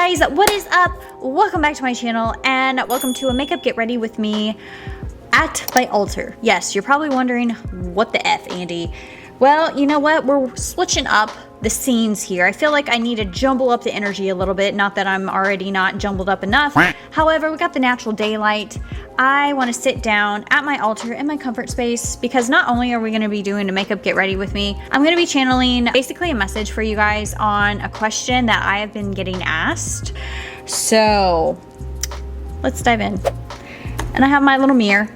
guys, what is up? Welcome back to my channel and welcome to a makeup get ready with me at my altar. Yes, you're probably wondering, what the F, Andy? Well, you know what? We're switching up the scenes here. I feel like I need to jumble up the energy a little bit. Not that I'm already not jumbled up enough. However, we got the natural daylight. I want to sit down at my altar in my comfort space because not only are we going to be doing a makeup get ready with me, I'm going to be channeling basically a message for you guys on a question that I have been getting asked. So let's dive in. And I have my little mirror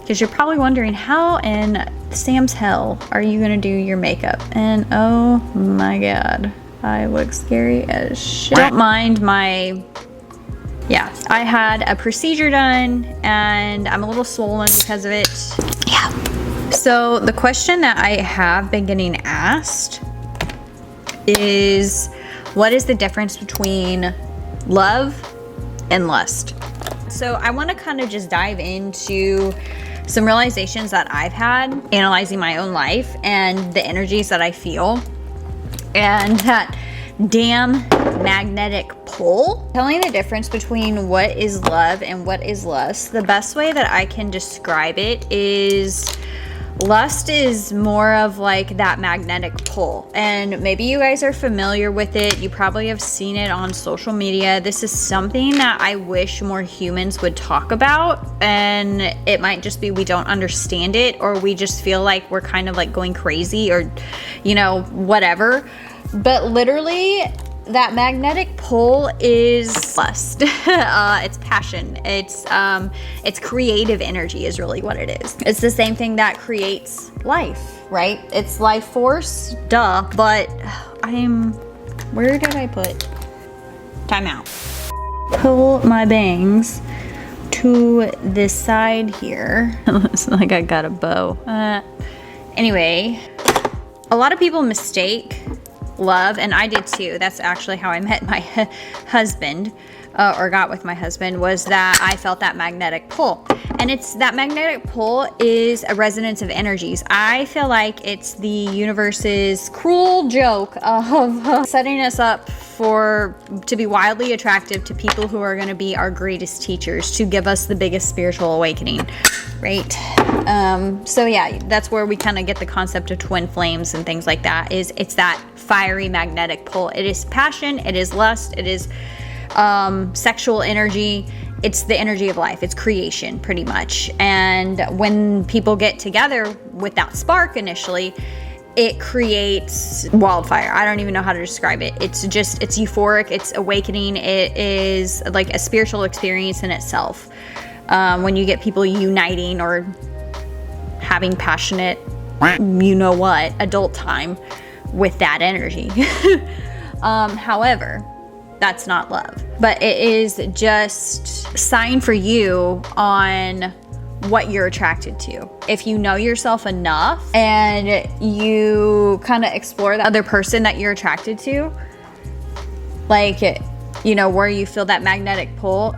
because you're probably wondering, how in Sam's hell are you gonna do your makeup? And oh my god, I look scary as shit. Don't mind my, yeah, I had a procedure done and I'm a little swollen because of it. Yeah. So the question that I have been getting asked is, what is the difference between love and lust? So I want to kind of just dive into some realizations that I've had analyzing my own life and the energies that I feel and that damn magnetic pull. Telling the difference between what is love and what is lust, the best way that I can describe it is lust is more of like that magnetic pull, and maybe you guys are familiar with it. You probably have seen it on social media. This is something that I wish more humans would talk about, and it might just be we don't understand it, or we just feel like we're kind of like going crazy, or you know, whatever. But literally, that magnetic pull is lust. It's passion. It's creative energy is really what it is. It's the same thing that creates life, right? It's life force, duh. But where did I put? Time out. Pull my bangs to this side here. Looks like I got a bow. Anyway, a lot of people mistake love, and I did too. That's actually how I met my husband, or got with my husband, was that I felt that magnetic pull. And it's that magnetic pull is a resonance of energies. I feel like it's the universe's cruel joke of setting us up to be wildly attractive to people who are going to be our greatest teachers, to give us the biggest spiritual awakening, right? So yeah, that's where we kind of get the concept of twin flames and things like that. It's that fiery magnetic pull. It is passion, it is lust, it is sexual energy. It's the energy of life. It's creation, pretty much. And when people get together with that spark initially, it creates wildfire. I don't even know how to describe it. It's euphoric, it's awakening. It is like a spiritual experience in itself. When you get people uniting or having passionate, you know what, adult time with that energy. However, that's not love, but it is just a sign for you on what you're attracted to. If you know yourself enough and you kind of explore the other person that you're attracted to, like, you know, where you feel that magnetic pull,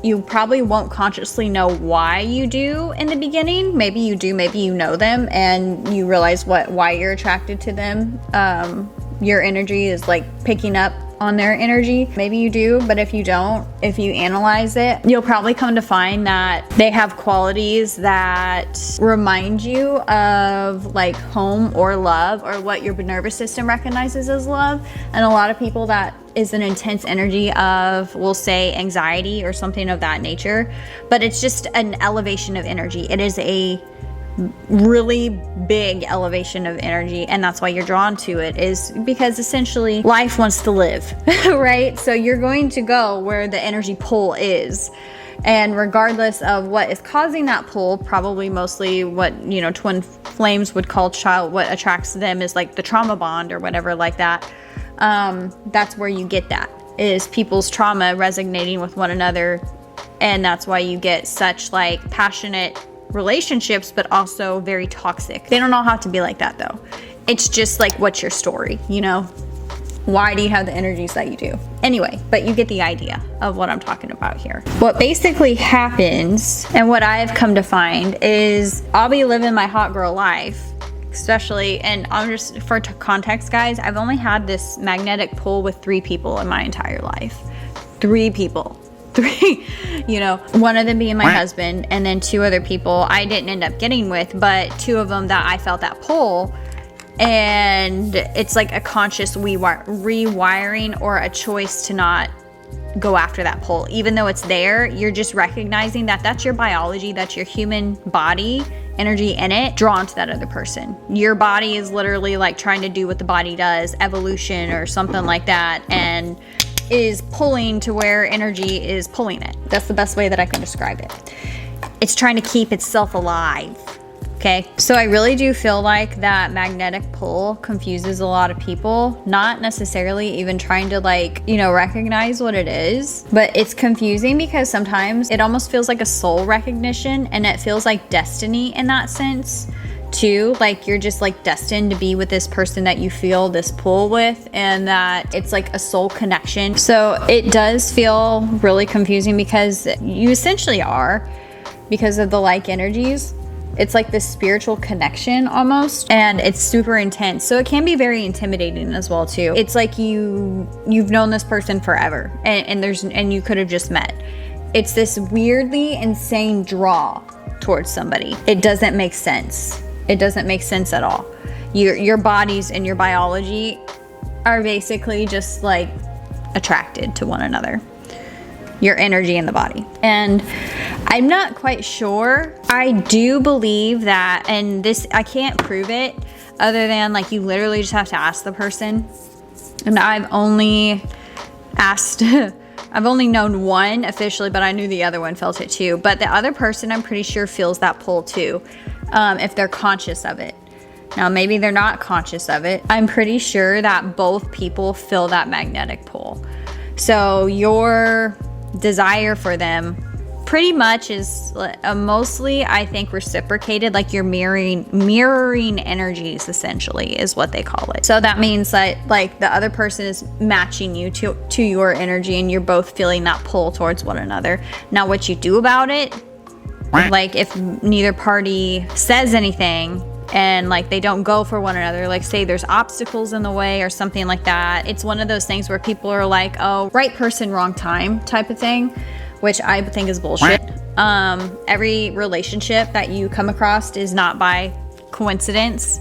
you probably won't consciously know why you do in the beginning. Maybe you do, maybe you know them and you realize why you're attracted to them. Your energy is like picking up on their energy. Maybe you do, but if you don't, if you analyze it, you'll probably come to find that they have qualities that remind you of like home or love, or what your nervous system recognizes as love. And a lot of people, that is an intense energy of, we'll say, anxiety or something of that nature, but it's just an elevation of energy. It is a really big elevation of energy, and that's why you're drawn to it, is because essentially life wants to live. Right? So you're going to go where the energy pull is, and regardless of what is causing that pull, probably mostly what, you know, twin flames would call what attracts them is like the trauma bond or whatever like that. That's where you get that, is people's trauma resonating with one another, and that's why you get such like passionate relationships, but also very toxic. They don't all have to be like that though. It's just like, what's your story, you know? Why do you have the energies that you do? Anyway, but you get the idea of what I'm talking about here. What basically happens, and what I've come to find, is I'll be living my hot girl life, especially, and I'm just, for context, guys, I've only had this magnetic pull with 3 people in my entire life. 3 people. 3, you know, one of them being my husband, and then 2 other people I didn't end up getting with, but 2 of them that I felt that pull. And it's like a conscious rewiring or a choice to not go after that pull. Even though it's there, you're just recognizing that that's your biology, that's your human body energy in it, drawn to that other person. Your body is literally like trying to do what the body does, evolution or something like that, and is pulling to where energy is pulling it. That's the best way that I can describe it. It's trying to keep itself alive. Okay, so I really do feel like that magnetic pull confuses a lot of people, not necessarily even trying to, like, you know, recognize what it is, but it's confusing because sometimes it almost feels like a soul recognition, and it feels like destiny in that sense too. Like you're just like destined to be with this person that you feel this pull with, and that it's like a soul connection. So it does feel really confusing because you essentially are, because of the like energies. It's like this spiritual connection almost, and it's super intense. So it can be very intimidating as well too. It's like you've known this person forever, and you could have just met. It's this weirdly insane draw towards somebody. It doesn't make sense. It doesn't make sense at all. Your bodies and your biology are basically just like attracted to one another. Your energy in the body. And I'm not quite sure. I do believe that, and this, I can't prove it other than like you literally just have to ask the person. And I've only asked, I've only known one officially, but I knew the other one felt it too. But the other person, I'm pretty sure, feels that pull too, if they're conscious of it. Now, maybe they're not conscious of it. I'm pretty sure that both people feel that magnetic pull. So your desire for them pretty much is mostly, I think, reciprocated. Like you're mirroring energies, essentially, is what they call it. So that means that like the other person is matching you to your energy, and you're both feeling that pull towards one another. Now, what you do about it, like if neither party says anything and like they don't go for one another, like say there's obstacles in the way or something like that, it's one of those things where people are like, oh, right person, wrong time type of thing, which I think is bullshit. Every relationship that you come across is not by coincidence,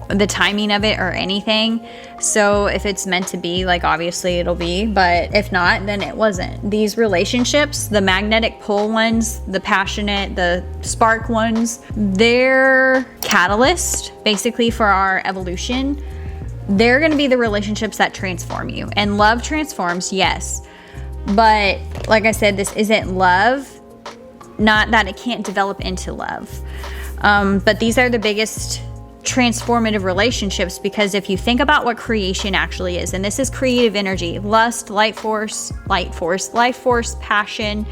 the timing of it or anything. So if it's meant to be, like obviously it'll be, but if not, then it wasn't. These relationships, the magnetic pull ones, the passionate, the spark ones, they're catalyst basically for our evolution. They're going to be the relationships that transform you. And love transforms, yes, but like I said, this isn't love. Not that it can't develop into love, but these are the biggest transformative relationships, because if you think about what creation actually is, and this is creative energy, lust, life force, passion,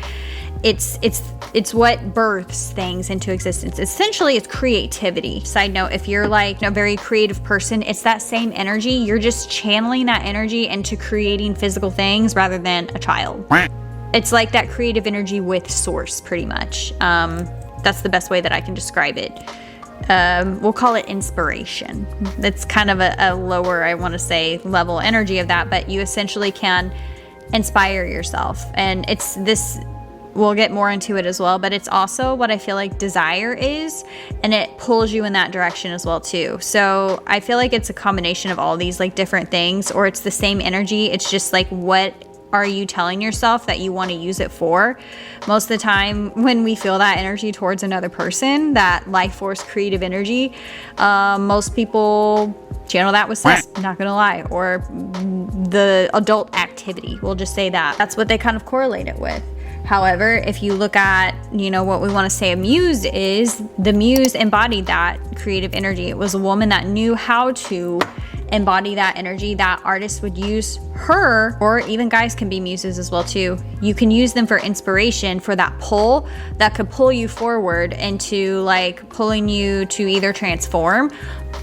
it's what births things into existence. Essentially, it's creativity. Side note, if you're like a very creative person, it's that same energy. You're just channeling that energy into creating physical things rather than a child. It's like that creative energy with source, pretty much. That's the best way that I can describe it. We'll call it inspiration. It's kind of a lower, I want to say, level energy of that, but you essentially can inspire yourself. And it's this, we'll get more into it as well, but it's also what I feel like desire is, and it pulls you in that direction as well too. So I feel like it's a combination of all these like different things, or it's the same energy. It's just like, what are you telling yourself that you want to use it for? Most of the time when we feel that energy towards another person, that life force creative energy, most people channel that with sex, not gonna lie, or the adult activity. We'll just say that. That's what they kind of correlate it with. However, if you look at, you know, what we want to say a muse is, the muse embodied that creative energy. It was a woman that knew how to embody that energy. That artist would use her, or even guys can be muses as well too. You can use them for inspiration, for that pull that could pull you forward into like pulling you to either transform,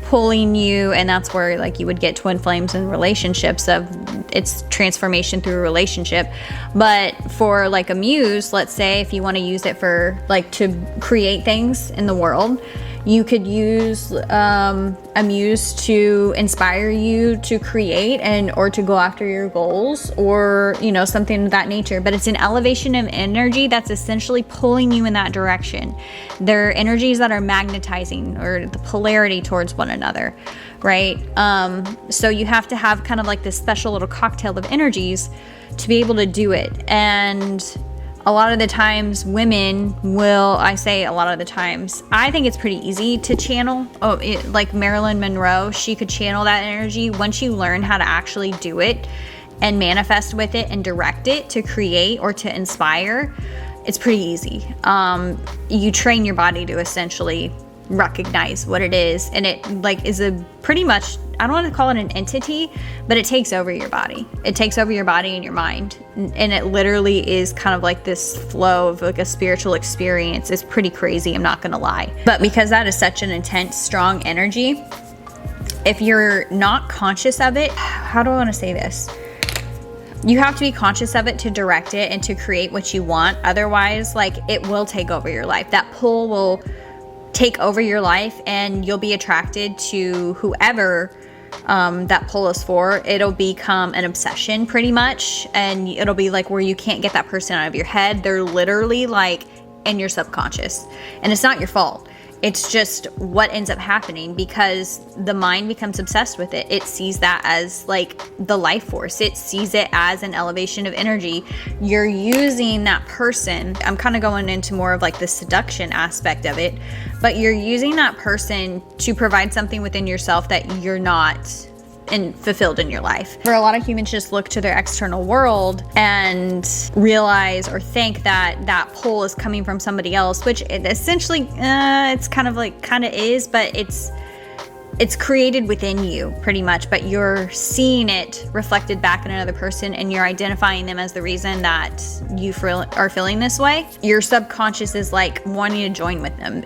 pulling you, and that's where like you would get twin flames in relationships, of it's transformation through a relationship. But for like a muse, let's say if you want to use it for like to create things in the world, You could use a muse to inspire you to create or to go after your goals, or, you know, something of that nature. But it's an elevation of energy that's essentially pulling you in that direction. They're energies that are magnetizing, or the polarity towards one another, right? So you have to have kind of like this special little cocktail of energies to be able to do it. And a lot of the times women will, I say a lot of the times, I think it's pretty easy to channel. Like Marilyn Monroe, she could channel that energy. Once you learn how to actually do it and manifest with it and direct it to create or to inspire, it's pretty easy. You train your body to essentially recognize what it is, and it like is a pretty much, I don't want to call it an entity, but it takes over your body. It takes over your body and your mind, and it literally is kind of like this flow of like a spiritual experience. It's pretty crazy, I'm not gonna lie. But because that is such an intense, strong energy, if you're not conscious of it, how do I want to say this? You have to be conscious of it to direct it and to create what you want. Otherwise, like, it will take over your life. That pull will take over your life, and you'll be attracted to whoever that pull is for. It'll become an obsession pretty much, and it'll be like where you can't get that person out of your head. They're literally like in your subconscious, and it's not your fault. It's just what ends up happening because the mind becomes obsessed with it. It sees that as like the life force. It sees it as an elevation of energy. You're using that person. I'm kind of going into more of like the seduction aspect of it, but you're using that person to provide something within yourself that you're not fulfilled in your life. For a lot of humans, just look to their external world and realize or think that that pull is coming from somebody else, which it essentially it's kind of is, but it's created within you pretty much, but you're seeing it reflected back in another person, and you're identifying them as the reason that you are feeling this way. Your subconscious is like wanting to join with them.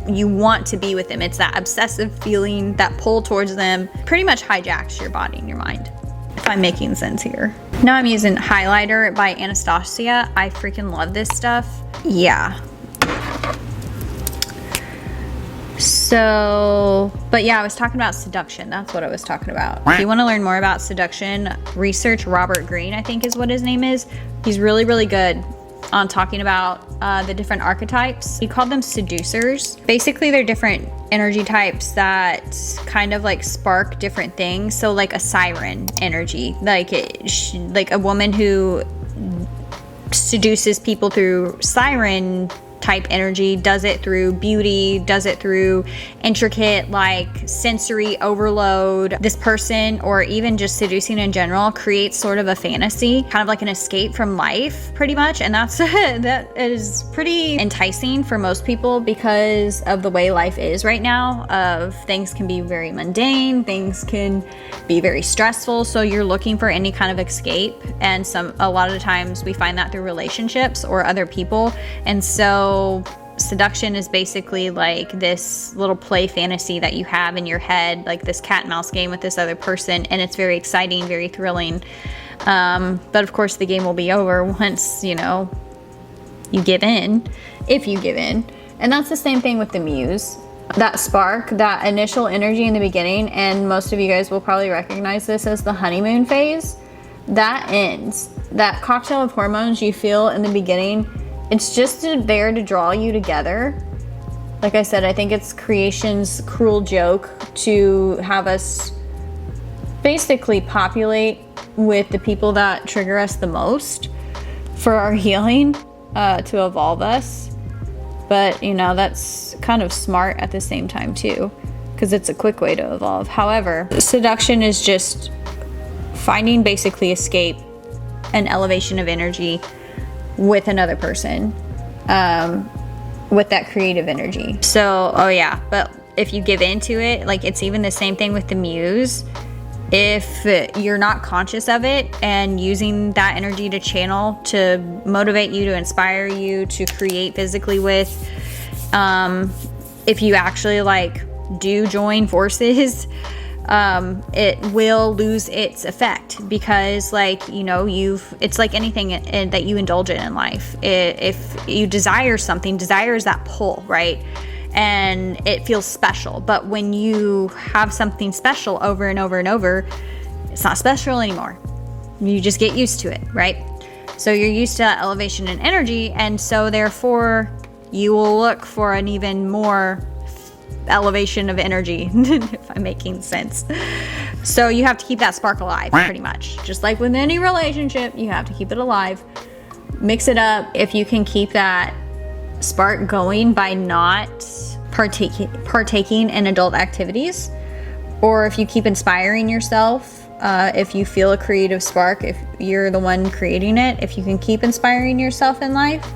You want to be with them. It's that obsessive feeling, that pull towards them pretty much hijacks your body and your mind. If I'm making sense here. Now I'm using highlighter by Anastasia. I freaking love this stuff. Yeah. So, but yeah, I was talking about seduction. That's what I was talking about. If you want to learn more about seduction, research Robert Greene, I think is what his name is. He's really, really good on talking about the different archetypes. He called them seducers. Basically, they're different energy types that kind of like spark different things. So like a siren energy, like a woman who seduces people through siren type energy, does it through beauty, does it through intricate like sensory overload. This person, or even just seducing in general, creates sort of a fantasy, kind of like an escape from life pretty much. And that is pretty enticing for most people because of the way life is right now. Things can be very mundane, things can be very stressful, so you're looking for any kind of escape, and a lot of the times we find that through relationships or other people. And so seduction is basically like this little play fantasy that you have in your head, like this cat and mouse game with this other person, and it's very exciting, very thrilling. But of course the game will be over once, you give in, if you give in. And that's the same thing with the muse. That spark, that initial energy in the beginning, and most of you guys will probably recognize this as the honeymoon phase, that ends. That cocktail of hormones you feel in the beginning, it's just there to draw you together. Like I said, I think it's creation's cruel joke to have us basically populate with the people that trigger us the most for our healing, to evolve us. But that's kind of smart at the same time too, because it's a quick way to evolve. However, seduction is just finding basically escape and elevation of energy with another person, with that creative energy. So, but if you give into it, like it's even the same thing with the muse. If you're not conscious of it and using that energy to channel, to motivate you, to inspire you, to create physically with, if you actually do join forces, it will lose its effect because it's like anything that you indulge in life. If you desire something, desire is that pull, right? and it feels special. But when you have something special over and over and over, it's not special anymore. You just get used to it, right? So you're used to that elevation and energy, and so therefore you will look for an even more elevation of energy, if I'm making sense. So you have to keep that spark alive, pretty much. Just like with any relationship, you have to keep it alive. Mix it up. If you can keep that spark going by not partaking in adult activities, or if you keep inspiring yourself, if you feel a creative spark, if you're the one creating it, if you can keep inspiring yourself in life,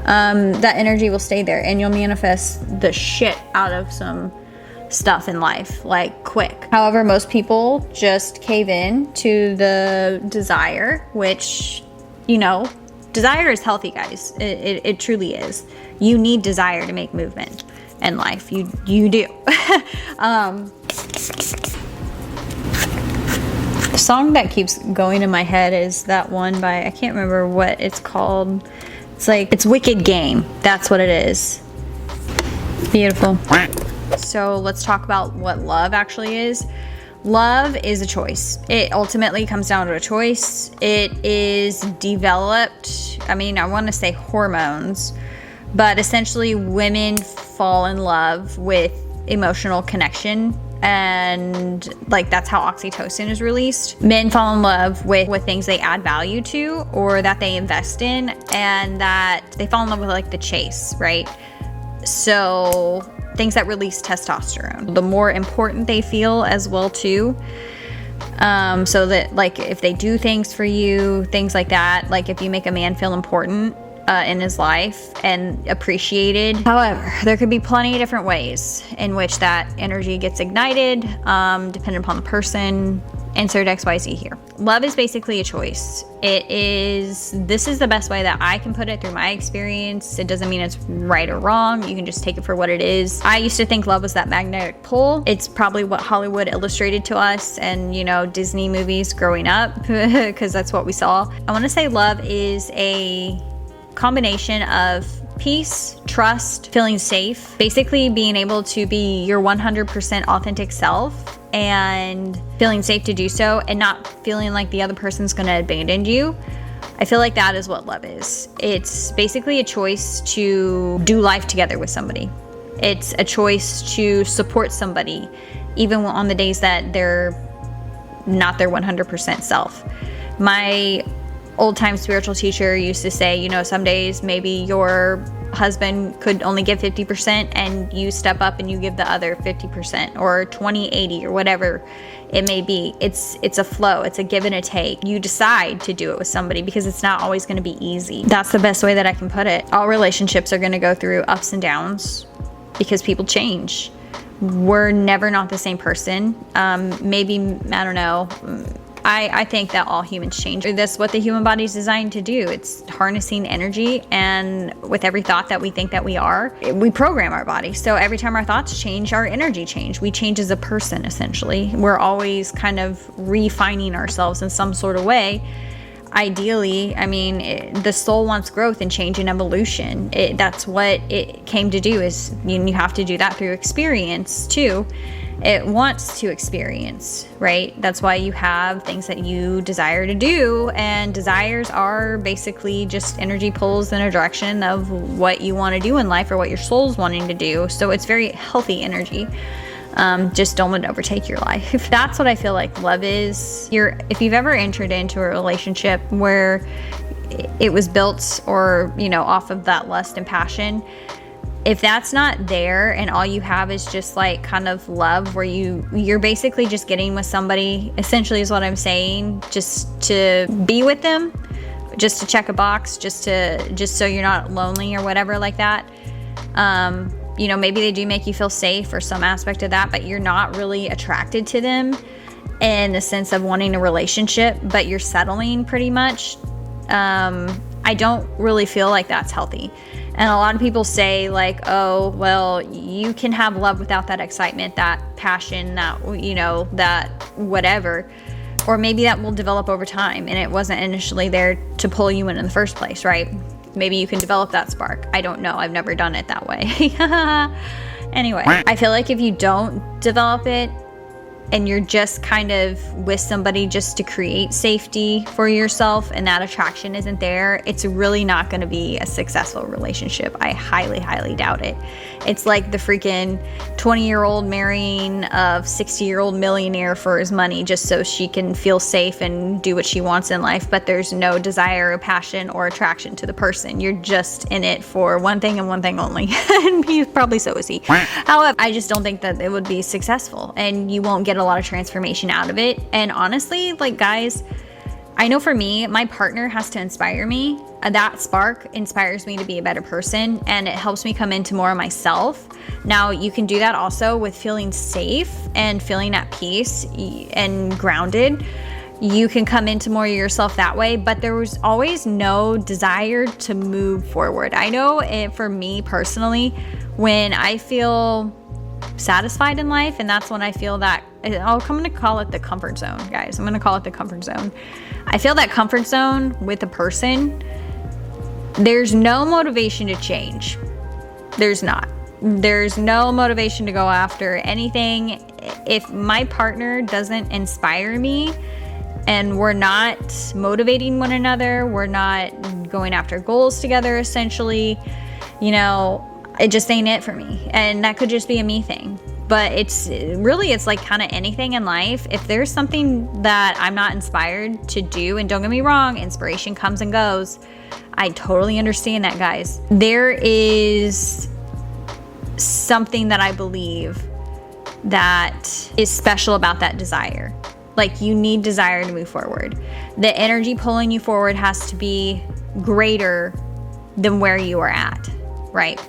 that energy will stay there, and you'll manifest the shit out of some stuff in life, like quick. However, most people just cave in to the desire, which, you know, desire is healthy, guys. It truly is. You need desire to make movement in life. You do. The song that keeps going in my head is that one by, I can't remember what it's called. It's Wicked Game. That's what it is. Beautiful. So let's talk about what love actually is. Love is a choice. It ultimately comes down to a choice. It is developed, I want to say hormones, but essentially women fall in love with emotional connection, and like that's how oxytocin is released. Men fall in love with things they add value to or that they invest in, and that they fall in love with like the chase, right? So things that release testosterone, the more important they feel as well too. So that like if they do things for you, things like that, like if you make a man feel important in his life and appreciated. However, there could be plenty of different ways in which that energy gets ignited, depending upon the person. Insert XYZ here. Love is basically a choice. This is the best way that I can put it through my experience. It doesn't mean it's right or wrong. You can just take it for what it is. I used to think love was that magnetic pull. It's probably what Hollywood illustrated to us and, you know, Disney movies growing up, because that's what we saw. I want to say love is a combination of peace, trust, feeling safe, basically being able to be your 100% authentic self and feeling safe to do so, and not feeling like the other person's going to abandon you. I feel like that is what love is. It's basically a choice to do life together with somebody. It's a choice to support somebody, even on the days that they're not their 100% self. My old-time spiritual teacher used to say, you know, some days maybe your husband could only give 50% and you step up and you give the other 50%, or 20-80, or whatever it may be. It's a flow. It's a give and a take. You decide to do it with somebody because it's not always going to be easy. That's the best way that I can put it. All relationships are going to go through ups and downs because people change. We're never not the same person. Maybe, I don't know, I think that all humans change. That's what the human body is designed to do. It's harnessing energy, and with every thought that we think that we are, we program our body. So every time our thoughts change, our energy change. We change as a person, essentially. We're always kind of refining ourselves in some sort of way. Ideally, the soul wants growth and change and evolution. That's what it came to do, is you have to do that through experience too. It wants to experience, right? That's why you have things that you desire to do, and desires are basically just energy pulls in a direction of what you want to do in life or what your soul's wanting to do. So it's very healthy energy. Just don't let it overtake your life. That's what I feel like love is. If you've ever entered into a relationship where it was built or, off of that lust and passion, if that's not there and all you have is just like kind of love where you're basically just getting with somebody, essentially is what I'm saying, just to be with them, just to check a box, just so you're not lonely or whatever like that. Maybe they do make you feel safe or some aspect of that, but you're not really attracted to them in the sense of wanting a relationship, but you're settling pretty much. I don't really feel like that's healthy. And a lot of people say like, oh, well, you can have love without that excitement, that passion, that, that whatever. Or maybe that will develop over time and it wasn't initially there to pull you in the first place, right? maybe you can develop that spark. I don't know. I've never done it that way. Anyway, I feel like if you don't develop it and you're just kind of with somebody just to create safety for yourself and that attraction isn't there, it's really not going to be a successful relationship. I highly, highly doubt it. It's like the freaking 20-year-old marrying a 60-year-old millionaire for his money just so she can feel safe and do what she wants in life, but there's no desire or passion or attraction to the person. You're just in it for one thing and one thing only. And he's probably so is he. However, I just don't think that it would be successful, and you won't get a lot of transformation out of it. And honestly, like, guys, I know for me, my partner has to inspire me. That spark inspires me to be a better person, and it helps me come into more of myself. Now, you can do that also with feeling safe and feeling at peace and grounded. You can come into more of yourself that way, but there was always no desire to move forward. I know for me personally, when I feel satisfied in life, and that's when I feel that, I'm gonna call it the comfort zone, guys. I'm gonna call it the comfort zone. I feel that comfort zone with a person, there's no motivation to change. There's not. There's no motivation to go after anything. If my partner doesn't inspire me and we're not motivating one another, we're not going after goals together, essentially, you know, it just ain't it for me. And that could just be a me thing. But it's like kind of anything in life. If there's something that I'm not inspired to do, and don't get me wrong, inspiration comes and goes. I totally understand that, guys. There is something that I believe that is special about that desire. Like, you need desire to move forward. The energy pulling you forward has to be greater than where you are at, right?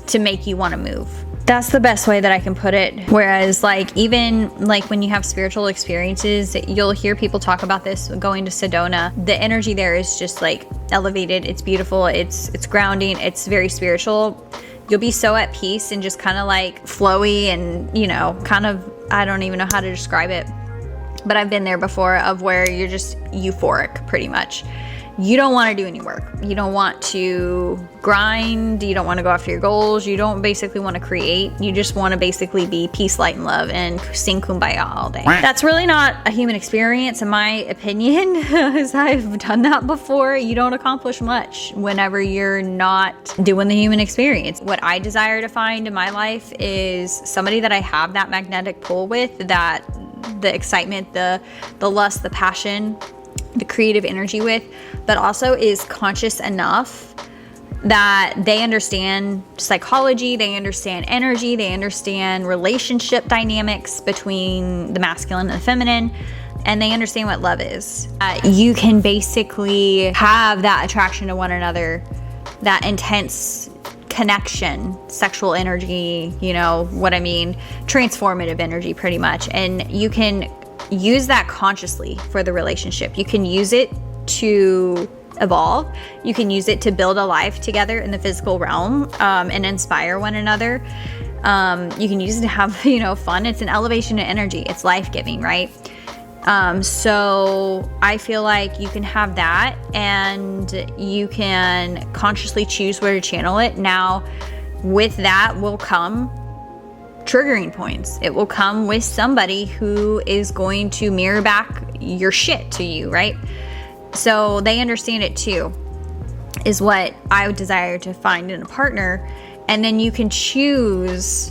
To make you want to move. That's the best way that I can put it. Whereas, like, even like when you have spiritual experiences, you'll hear people talk about this going to Sedona. The energy there is just like elevated. It's beautiful. It's grounding. It's very spiritual. You'll be so at peace and just kind of like flowy and, you know, kind of, I don't even know how to describe it, but I've been there before, of where you're just euphoric pretty much. You don't want to do any work. You don't want to grind. You don't want to go after your goals. You don't basically want to create. You just want to basically be peace, light, and love and sing Kumbaya all day. That's really not a human experience, in my opinion, as I've done that before. You don't accomplish much whenever you're not doing the human experience. What I desire to find in my life is somebody that I have that magnetic pull with, that the excitement, the lust, the passion, the creative energy with, but also is conscious enough that they understand psychology, they understand energy, they understand relationship dynamics between the masculine and the feminine, and they understand what love is. You can basically have that attraction to one another, that intense connection, sexual energy, you know what I mean, transformative energy pretty much, and you can use that consciously for the relationship. You can use it to evolve. You can use it to build a life together in the physical realm, and inspire one another. You can use it to have, you know, fun. It's an elevation of energy. It's life-giving, right? So I feel like you can have that, and you can consciously choose where to channel it. Now, with that will come triggering points. It will come with somebody who is going to mirror back your shit to you, right? So they understand it too, is what I would desire to find in a partner. And then you can choose,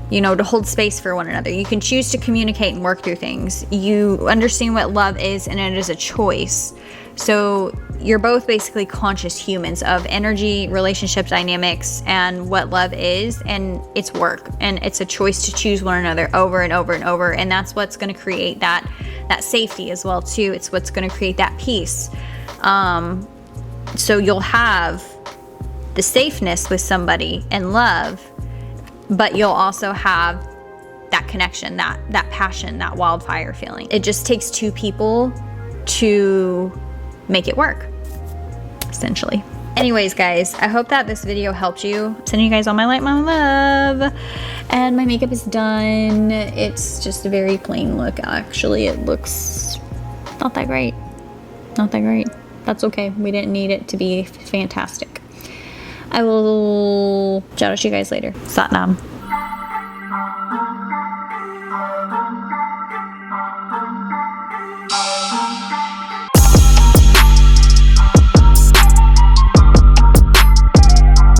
you know, to hold space for one another. You can choose to communicate and work through things. You understand what love is, and it is a choice. So you're both basically conscious humans of energy, relationship dynamics, and what love is, and it's work, and it's a choice to choose one another over and over and over, and that's what's going to create that safety as well too. It's what's going to create that peace. So you'll have the safeness with somebody and love, but you'll also have that connection, that passion, that wildfire feeling. It just takes two people to make it work, essentially. Anyways, guys, I hope that this video helped you. Sending you guys all my light, my love. And my makeup is done. It's just a very plain look, actually. It looks not that great. Not that great. That's okay. We didn't need it to be fantastic. I will chat with you guys later. Satnam.